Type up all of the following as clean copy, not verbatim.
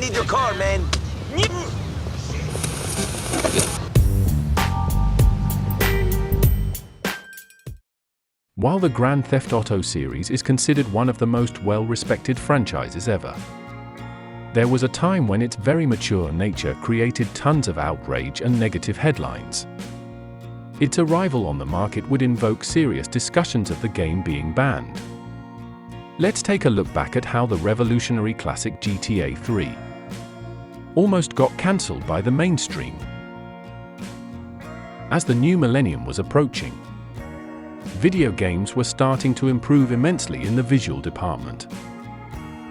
need your car, man. While the Grand Theft Auto series is considered one of the most well-respected franchises ever, there was a time when its very mature nature created tons of outrage and negative headlines. Its arrival on the market would invoke serious discussions of the game being banned. Let's take a look back at how the revolutionary classic GTA 3 almost got cancelled by the mainstream. As the new millennium was approaching, video games were starting to improve immensely in the visual department.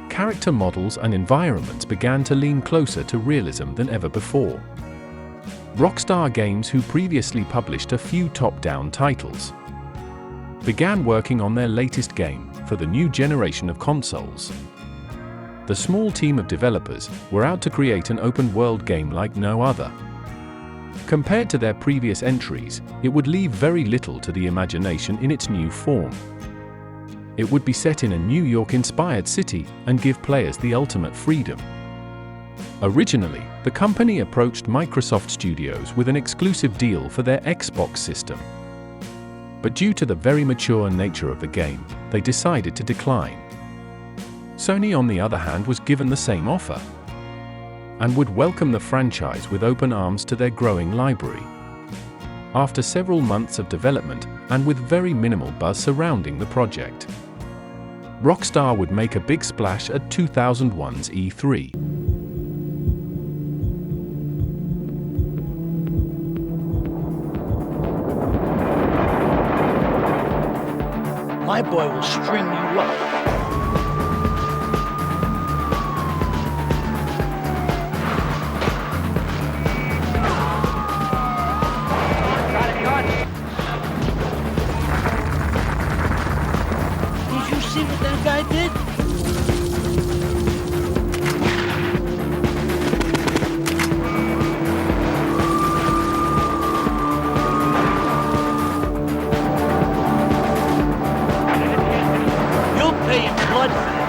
Character models and environments began to lean closer to realism than ever before. Rockstar Games, who previously published a few top-down titles, began working on their latest game for the new generation of consoles. The small team of developers were out to create an open-world game like no other. Compared to their previous entries, it would leave very little to the imagination in its new form. It would be set in a New York-inspired city and give players the ultimate freedom. Originally, the company approached Microsoft Studios with an exclusive deal for their Xbox system. But due to the very mature nature of the game, they decided to decline. Sony, on the other hand, was given the same offer and would welcome the franchise with open arms to their growing library. After several months of development, and with very minimal buzz surrounding the project, Rockstar would make a big splash at 2001's E3. My boy will string you up. Did you see what that guy did? Blood for this.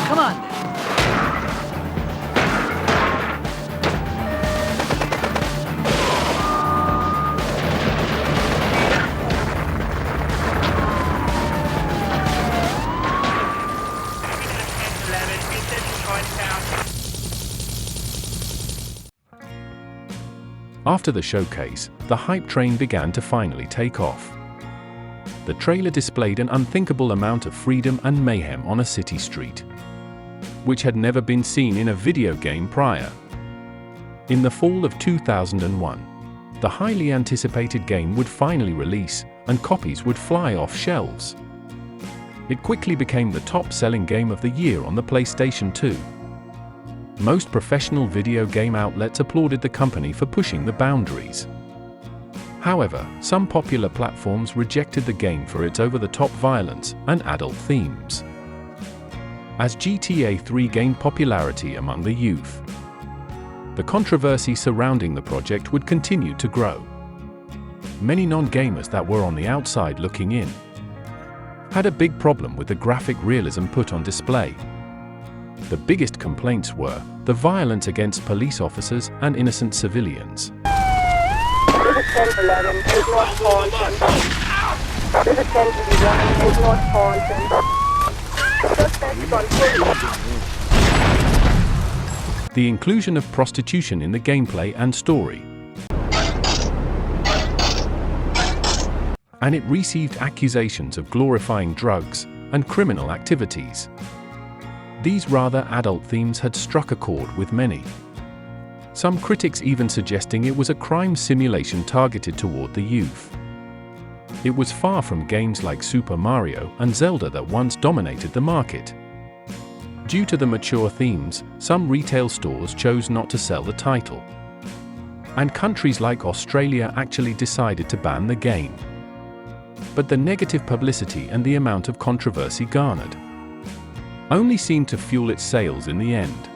Come on, then. After the showcase, the hype train began to finally take off. The trailer displayed an unthinkable amount of freedom and mayhem on a city street, which had never been seen in a video game prior. In the fall of 2001, the highly anticipated game would finally release, and copies would fly off shelves. It quickly became the top-selling game of the year on the PlayStation 2. Most professional video game outlets applauded the company for pushing the boundaries. However, some popular platforms rejected the game for its over-the-top violence and adult themes. As GTA 3 gained popularity among the youth, the controversy surrounding the project would continue to grow. Many non-gamers that were on the outside looking in had a big problem with the graphic realism put on display. The biggest complaints were the violence against police officers and innocent civilians. This is 1011, is North Thornton. This is 1011, is North Thornton. Suspect on foot. The inclusion of prostitution in the gameplay and story, and it received accusations of glorifying drugs and criminal activities. These rather adult themes had struck a chord with many. Some critics even suggesting it was a crime simulation targeted toward the youth. It was far from games like Super Mario and Zelda that once dominated the market. Due to the mature themes, some retail stores chose not to sell the title. And countries like Australia actually decided to ban the game. But the negative publicity and the amount of controversy garnered only seemed to fuel its sales in the end.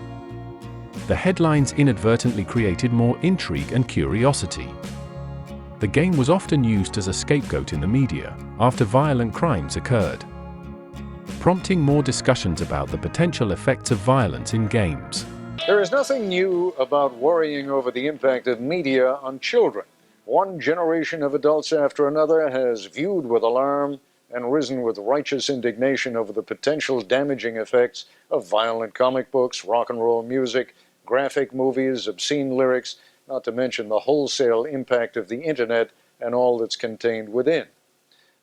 The headlines inadvertently created more intrigue and curiosity. The game was often used as a scapegoat in the media after violent crimes occurred, prompting more discussions about the potential effects of violence in games. There is nothing new about worrying over the impact of media on children. One generation of adults after another has viewed with alarm and risen with righteous indignation over the potential damaging effects of violent comic books, rock and roll music, graphic movies, obscene lyrics, not to mention the wholesale impact of the internet and all that's contained within.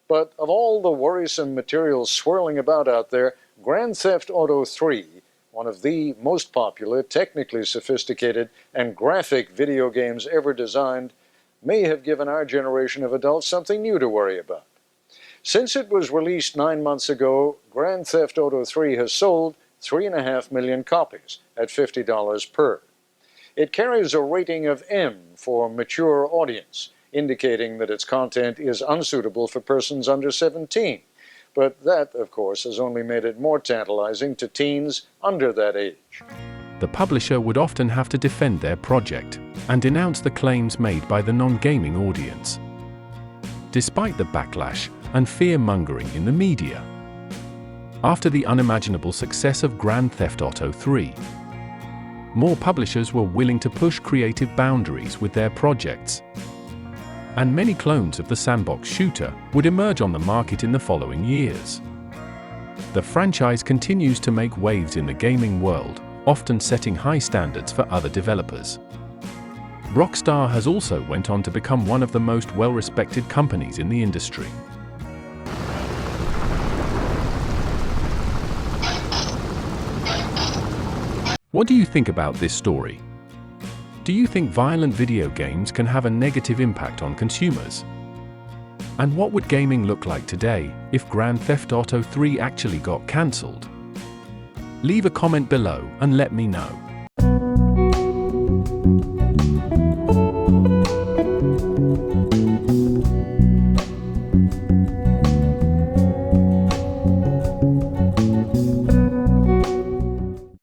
But of all the worrisome material swirling about out there, Grand Theft Auto 3, one of the most popular, technically sophisticated, and graphic video games ever designed, may have given our generation of adults something new to worry about. Since it was released 9 months ago, Grand Theft Auto 3 has sold 3.5 million copies at $50 per. It carries a rating of M for mature audience, indicating that its content is unsuitable for persons under 17. But that, of course, has only made it more tantalizing to teens under that age. The publisher would often have to defend their project and denounce the claims made by the non-gaming audience, despite the backlash and fear-mongering in the media. After the unimaginable success of Grand Theft Auto 3, more publishers were willing to push creative boundaries with their projects, and many clones of the sandbox shooter would emerge on the market in the following years. The franchise continues to make waves in the gaming world, often setting high standards for other developers. Rockstar has also went on to become one of the most well-respected companies in the industry. What do you think about this story? Do you think violent video games can have a negative impact on consumers? And what would gaming look like today if Grand Theft Auto 3 actually got cancelled? Leave a comment below and let me know.